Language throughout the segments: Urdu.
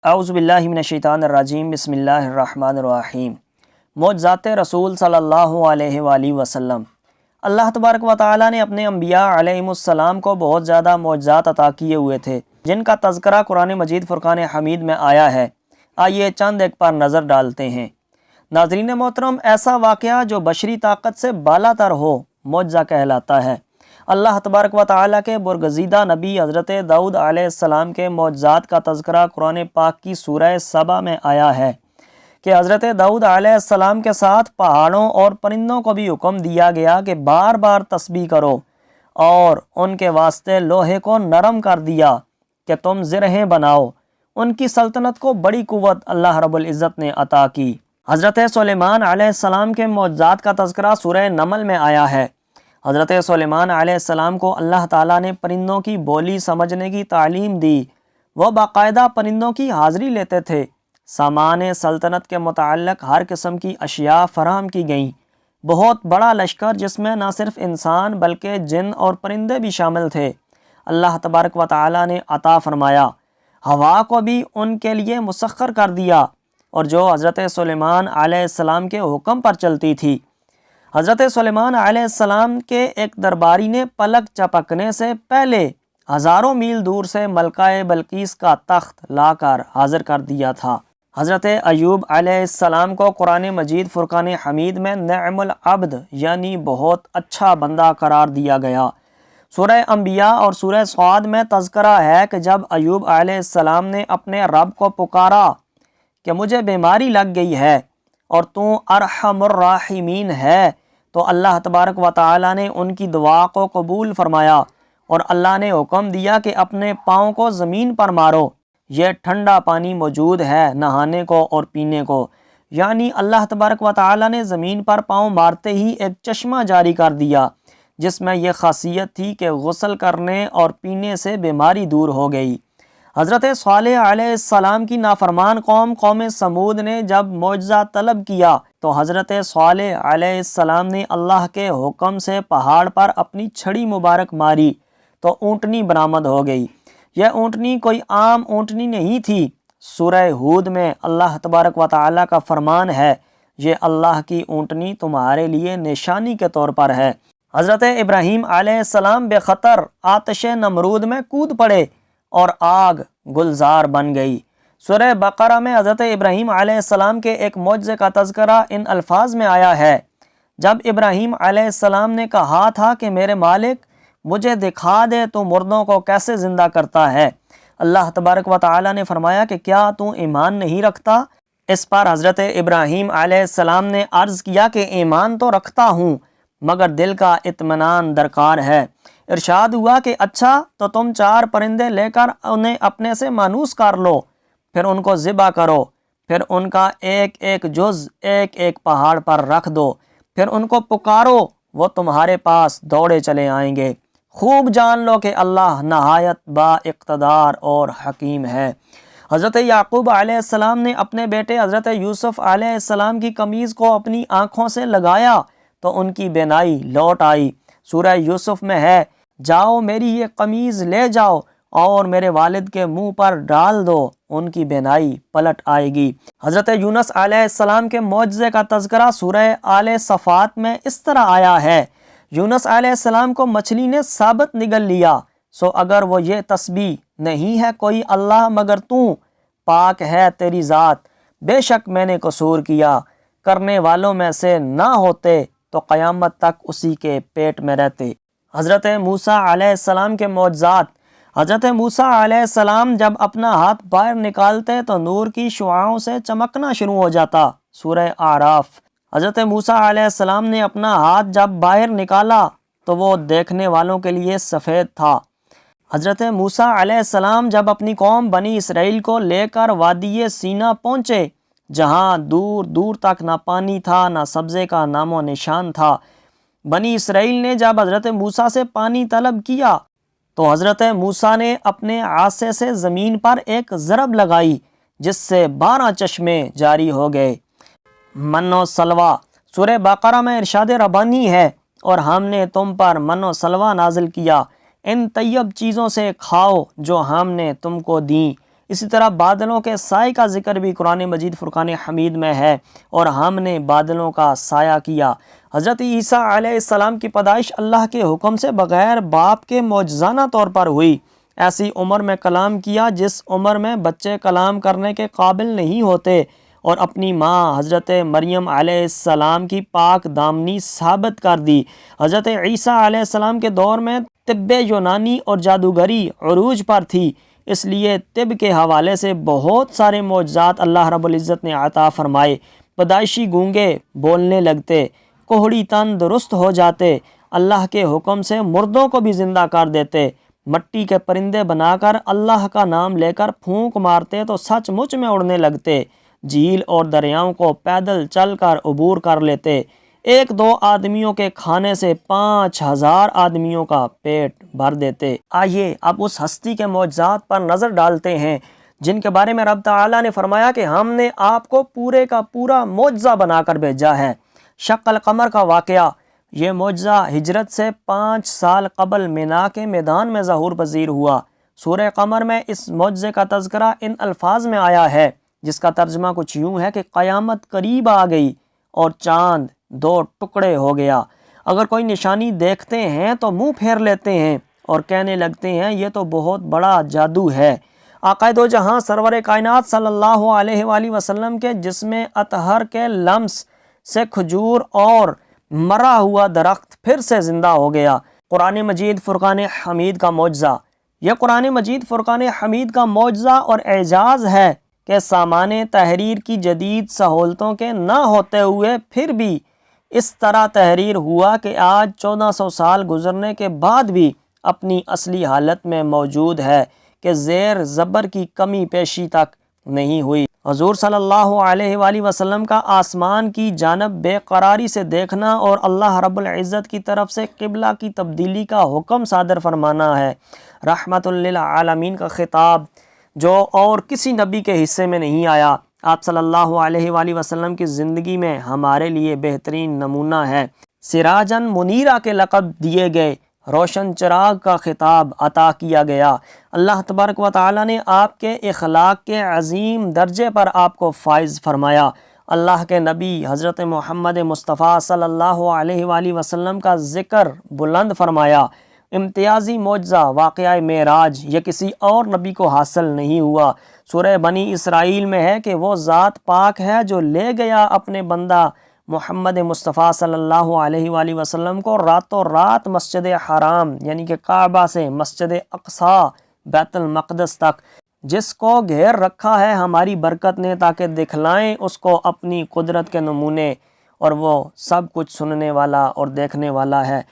اعوذ باللہ من الشیطان الرجیم بسم اللہ الرحمن الرحیم۔ معجزات رسول صلی اللہ علیہ وآلہ وسلم۔ اللہ تبارک و تعالیٰ نے اپنے انبیاء علیہم السلام کو بہت زیادہ معجزات عطا کیے ہوئے تھے، جن کا تذکرہ قرآن مجید فرقان حمید میں آیا ہے۔ آئیے چند ایک پر نظر ڈالتے ہیں۔ ناظرین محترم، ایسا واقعہ جو بشری طاقت سے بالا تر ہو معجزہ کہلاتا ہے۔ اللہ تبارک و تعالیٰ کے برگزیدہ نبی حضرت داؤد علیہ السلام کے معجزات کا تذکرہ قرآن پاک کی سورہ سبا میں آیا ہے کہ حضرت داؤد علیہ السلام کے ساتھ پہاڑوں اور پرندوں کو بھی حکم دیا گیا کہ بار بار تسبیح کرو، اور ان کے واسطے لوہے کو نرم کر دیا کہ تم زرہیں بناؤ۔ ان کی سلطنت کو بڑی قوت اللہ رب العزت نے عطا کی۔ حضرت سلیمان علیہ السلام کے معجزات کا تذکرہ سورہ نمل میں آیا ہے۔ حضرت سلیمان علیہ السلام کو اللہ تعالیٰ نے پرندوں کی بولی سمجھنے کی تعلیم دی۔ وہ باقاعدہ پرندوں کی حاضری لیتے تھے۔ سامان سلطنت کے متعلق ہر قسم کی اشیاء فراہم کی گئیں۔ بہت بڑا لشکر جس میں نہ صرف انسان بلکہ جن اور پرندے بھی شامل تھے، اللہ تبارک و تعالیٰ نے عطا فرمایا۔ ہوا کو بھی ان کے لیے مسخر کر دیا، اور جو حضرت سلیمان علیہ السلام کے حکم پر چلتی تھی۔ حضرت سلیمان علیہ السلام کے ایک درباری نے پلک چپکنے سے پہلے ہزاروں میل دور سے ملکہ بلقیس کا تخت لا کر حاضر کر دیا تھا۔ حضرت ایوب علیہ السلام کو قرآن مجید فرقان حمید میں نعم العبد یعنی بہت اچھا بندہ قرار دیا گیا۔ سورہ انبیاء اور سورہ صاد میں تذکرہ ہے کہ جب ایوب علیہ السلام نے اپنے رب کو پکارا کہ مجھے بیماری لگ گئی ہے اور تو ارحم الراحمین ہے، تو اللہ تبارک و تعالیٰ نے ان کی دعا کو قبول فرمایا، اور اللہ نے حکم دیا کہ اپنے پاؤں کو زمین پر مارو۔ یہ ٹھنڈا پانی موجود ہے نہانے کو اور پینے کو، یعنی اللہ تبارک و تعالیٰ نے زمین پر پاؤں مارتے ہی ایک چشمہ جاری کر دیا، جس میں یہ خاصیت تھی کہ غسل کرنے اور پینے سے بیماری دور ہو گئی۔ حضرت صالح علیہ السلام کی نافرمان قوم سمود نے جب معجزہ طلب کیا تو حضرت صالح علیہ السلام نے اللہ کے حکم سے پہاڑ پر اپنی چھڑی مبارک ماری تو اونٹنی برآمد ہو گئی۔ یہ اونٹنی کوئی عام اونٹنی نہیں تھی۔ سورہ ہود میں اللہ تبارک و تعالیٰ کا فرمان ہے، یہ اللہ کی اونٹنی تمہارے لیے نشانی کے طور پر ہے۔ حضرت ابراہیم علیہ السلام بے خطر آتش نمرود میں کود پڑے اور آگ گلزار بن گئی۔ سورہ بقرہ میں حضرت ابراہیم علیہ السلام کے ایک معجزے کا تذکرہ ان الفاظ میں آیا ہے۔ جب ابراہیم علیہ السلام نے کہا تھا کہ میرے مالک مجھے دکھا دے تو مردوں کو کیسے زندہ کرتا ہے، اللہ تبارک و تعالیٰ نے فرمایا کہ کیا تو ایمان نہیں رکھتا؟ اس پر حضرت ابراہیم علیہ السلام نے عرض کیا کہ ایمان تو رکھتا ہوں، مگر دل کا اطمینان درکار ہے۔ ارشاد ہوا کہ اچھا تو تم 4 پرندے لے کر انہیں اپنے سے مانوس کر لو، پھر ان کو ذبح کرو، پھر ان کا ایک ایک جز ایک ایک پہاڑ پر رکھ دو، پھر ان کو پکارو، وہ تمہارے پاس دوڑے چلے آئیں گے۔ خوب جان لو کہ اللہ نہایت با اقتدار اور حکیم ہے۔ حضرت یعقوب علیہ السلام نے اپنے بیٹے حضرت یوسف علیہ السلام کی قمیض کو اپنی آنکھوں سے لگایا تو ان کی بینائی لوٹ آئی۔ سورہ یوسف میں ہے، جاؤ میری یہ قمیض لے جاؤ اور میرے والد کے منہ پر ڈال دو، ان کی بینائی پلٹ آئے گی۔ حضرت یونس علیہ السلام کے معجزے کا تذکرہ سورہ آل صفات میں اس طرح آیا ہے، یونس علیہ السلام کو مچھلی نے ثابت نگل لیا، سو اگر وہ یہ تسبیح نہیں ہے کوئی اللہ مگر تو، پاک ہے تیری ذات، بے شک میں نے قصور کیا، کرنے والوں میں سے نہ ہوتے تو قیامت تک اسی کے پیٹ میں رہتے۔ حضرت موسیٰ علیہ السلام کے معجزات۔ حضرت موسیٰ علیہ السلام جب اپنا ہاتھ باہر نکالتے تو نور کی شعاعوں سے چمکنا شروع ہو جاتا۔ سورہ اعراف۔ حضرت موسیٰ علیہ السلام نے اپنا ہاتھ جب باہر نکالا تو وہ دیکھنے والوں کے لیے سفید تھا۔ حضرت موسیٰ علیہ السلام جب اپنی قوم بنی اسرائیل کو لے کر وادی سینا پہنچے، جہاں دور دور تک نہ پانی تھا نہ سبزے کا نام و نشان تھا، بنی اسرائیل نے جب حضرت موسیٰ سے پانی طلب کیا تو حضرت موسیٰ نے اپنے عصا سے زمین پر ایک ضرب لگائی، جس سے 12 چشمے جاری ہو گئے۔ من و سلوہ۔ سورہ بقرہ میں ارشاد ربانی ہے، اور ہم نے تم پر من و سلوہ نازل کیا، ان طیب چیزوں سے کھاؤ جو ہم نے تم کو دیں، اسی طرح بادلوں کے سائے کا ذکر بھی قرآن مجید فرقان حمید میں ہے، اور ہم نے بادلوں کا سایہ کیا۔ حضرت عیسیٰ علیہ السلام کی پیدائش اللہ کے حکم سے بغیر باپ کے معجزانہ طور پر ہوئی۔ ایسی عمر میں کلام کیا جس عمر میں بچے کلام کرنے کے قابل نہیں ہوتے، اور اپنی ماں حضرت مریم علیہ السلام کی پاک دامنی ثابت کر دی۔ حضرت عیسیٰ علیہ السلام کے دور میں طب یونانی اور جادوگری عروج پر تھی، اس لیے طب کے حوالے سے بہت سارے معجزات اللہ رب العزت نے عطا فرمائے۔ پیدائشی گونگے بولنے لگتے، کوہڑی تن درست ہو جاتے، اللہ کے حکم سے مردوں کو بھی زندہ کر دیتے، مٹی کے پرندے بنا کر اللہ کا نام لے کر پھونک مارتے تو سچ مچ میں اڑنے لگتے، جھیل اور دریاؤں کو پیدل چل کر عبور کر لیتے، ایک دو آدمیوں کے کھانے سے 5000 آدمیوں کا پیٹ بھر دیتے۔ آئیے اب اس ہستی کے معجزات پر نظر ڈالتے ہیں جن کے بارے میں رب تعالیٰ نے فرمایا کہ ہم نے آپ کو پورے کا پورا معجزہ بنا کر بھیجا ہے۔ شق القمر کا واقعہ، یہ معجزہ ہجرت سے 5 سال قبل مینا کے میدان میں ظہور پذیر ہوا۔ سورہ قمر میں اس معجزے کا تذکرہ ان الفاظ میں آیا ہے جس کا ترجمہ کچھ یوں ہے کہ قیامت قریب آ گئی اور چاند 2 ٹکڑے ہو گیا۔ اگر کوئی نشانی دیکھتے ہیں تو منہ پھیر لیتے ہیں اور کہنے لگتے ہیں یہ تو بہت بڑا جادو ہے۔ آقا دو جہاں سرور کائنات صلی اللہ علیہ وآلہ وسلم کے جسم اطہر کے لمس سے کھجور اور مرا ہوا درخت پھر سے زندہ ہو گیا۔ قرآن مجید فرقان حمید کا معجزہ، یہ قرآن مجید فرقان حمید کا معجزہ اور اعجاز ہے کہ سامان تحریر کی جدید سہولتوں کے نہ ہوتے ہوئے پھر بھی اس طرح تحریر ہوا کہ آج 1400 سال گزرنے کے بعد بھی اپنی اصلی حالت میں موجود ہے کہ زیر زبر کی کمی پیشی تک نہیں ہوئی۔ حضور صلی اللہ علیہ وآلہ وسلم کا آسمان کی جانب بے قراری سے دیکھنا اور اللہ رب العزت کی طرف سے قبلہ کی تبدیلی کا حکم صادر فرمانا ہے۔ رحمت للعالمین کا خطاب جو اور کسی نبی کے حصے میں نہیں آیا، آپ صلی اللہ علیہ وآلہ وسلم کی زندگی میں ہمارے لیے بہترین نمونہ ہے۔ سراجن منیرہ کے لقب دیے گئے، روشن چراغ کا خطاب عطا کیا گیا۔ اللہ تبارک و تعالی نے آپ کے اخلاق کے عظیم درجے پر آپ کو فائز فرمایا۔ اللہ کے نبی حضرت محمد مصطفیٰ صلی اللہ علیہ وآلہ وسلم کا ذکر بلند فرمایا۔ امتیازی معجزہ واقعہ معراج، یہ کسی اور نبی کو حاصل نہیں ہوا۔ سورہ بنی اسرائیل میں ہے کہ وہ ذات پاک ہے جو لے گیا اپنے بندہ محمد مصطفیٰ صلی اللہ علیہ وآلہ وسلم کو راتوں رات مسجد حرام یعنی کہ کعبہ سے مسجد اقصیٰ بیت المقدس تک، جس کو گھیر رکھا ہے ہماری برکت نے تاکہ دکھلائیں اس کو اپنی قدرت کے نمونے، اور وہ سب کچھ سننے والا اور دیکھنے والا ہے۔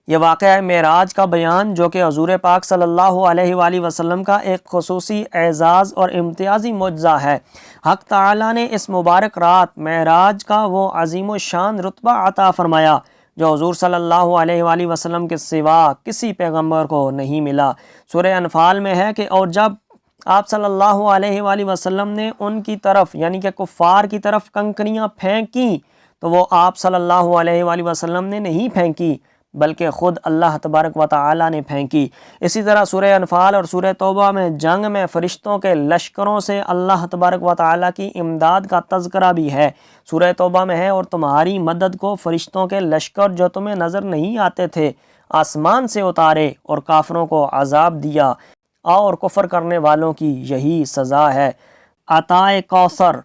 یہ واقعہ معراج کا بیان جو کہ حضور پاک صلی اللہ علیہ وآلہ وسلم کا ایک خصوصی اعزاز اور امتیازی معجزہ ہے۔ حق تعالیٰ نے اس مبارک رات معراج کا وہ عظیم و شان رتبہ عطا فرمایا جو حضور صلی اللہ علیہ وآلہ وسلم کے سوا کسی پیغمبر کو نہیں ملا۔ سورہ انفال میں ہے کہ اور جب آپ صلی اللہ علیہ وآلہ وسلم نے ان کی طرف یعنی کہ کفار کی طرف کنکریاں پھینکیں تو وہ آپ صلی اللہ علیہ وآلہ وسلم نے نہیں پھینکی بلکہ خود اللہ تبارک و تعالی نے پھینکی۔ اسی طرح سورہ انفال اور سورہ توبہ میں جنگ میں فرشتوں کے لشکروں سے اللہ تبارک و تعالی کی امداد کا تذکرہ بھی ہے۔ سورہ توبہ میں ہے اور تمہاری مدد کو فرشتوں کے لشکر جو تمہیں نظر نہیں آتے تھے آسمان سے اتارے اور کافروں کو عذاب دیا، اور کفر کرنے والوں کی یہی سزا ہے۔ عطائے کوثر،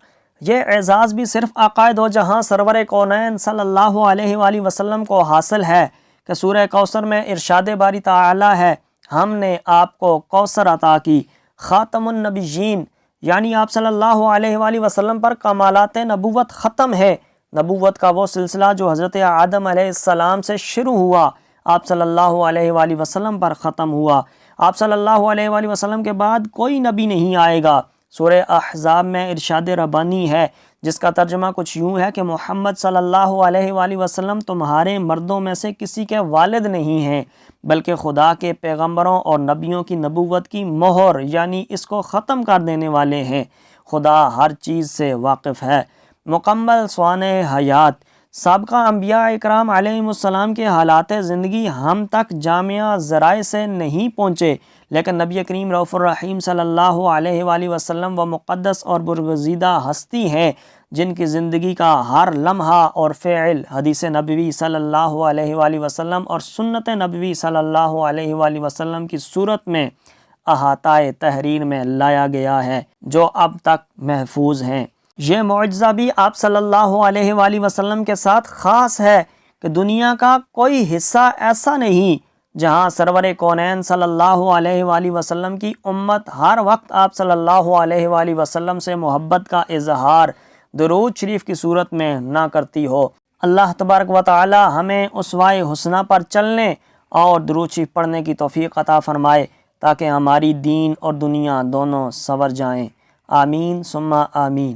یہ اعزاز بھی صرف آقا دو جہاں سرور کونین صلی اللہ علیہ وآلہ وسلم کو حاصل ہے کہ سورہ کوثر میں ارشاد باری تعالی ہے، ہم نے آپ کو کوثر عطا کی۔ خاتم النبیین یعنی آپ صلی اللہ علیہ وآلہ وسلم پر کمالات نبوت ختم ہے۔ نبوت کا وہ سلسلہ جو حضرت آدم علیہ السلام سے شروع ہوا آپ صلی اللہ علیہ وآلہ وسلم پر ختم ہوا۔ آپ صلی اللہ علیہ وآلہ وسلم کے بعد کوئی نبی نہیں آئے گا۔ سورہ احزاب میں ارشاد ربانی ہے جس کا ترجمہ کچھ یوں ہے کہ محمد صلی اللہ علیہ وآلہ وسلم تمہارے مردوں میں سے کسی کے والد نہیں ہیں بلکہ خدا کے پیغمبروں اور نبیوں کی نبوت کی مہر یعنی اس کو ختم کر دینے والے ہیں۔ خدا ہر چیز سے واقف ہے۔ مکمل سوانح حیات، سابقہ انبیاء اکرام علیہ السلام کے حالات زندگی ہم تک جامعہ ذرائع سے نہیں پہنچے لیکن نبی کریم رؤوف الرحیم صلی اللہ علیہ وآلہ وسلم وہ مقدس اور برگزیدہ ہستی ہیں جن کی زندگی کا ہر لمحہ اور فعل حدیث نبوی صلی اللہ علیہ وآلہ وسلم اور سنت نبوی صلی اللہ علیہ وآلہ وسلم کی صورت میں احاطہ تحریر میں لایا گیا ہے، جو اب تک محفوظ ہیں۔ یہ معجزہ بھی آپ صلی اللہ علیہ وآلہ وسلم کے ساتھ خاص ہے کہ دنیا کا کوئی حصہ ایسا نہیں جہاں سرور کونین صلی اللہ علیہ وآلہ وسلم کی امت ہر وقت آپ صلی اللہ علیہ وآلہ وسلم سے محبت کا اظہار درود شریف کی صورت میں نہ کرتی ہو۔ اللہ تبارک و تعالی ہمیں اسوائے حسنہ پر چلنے اور درود شریف پڑھنے کی توفیق عطا فرمائے تاکہ ہماری دین اور دنیا دونوں سنور جائیں۔ آمین ثم آمین۔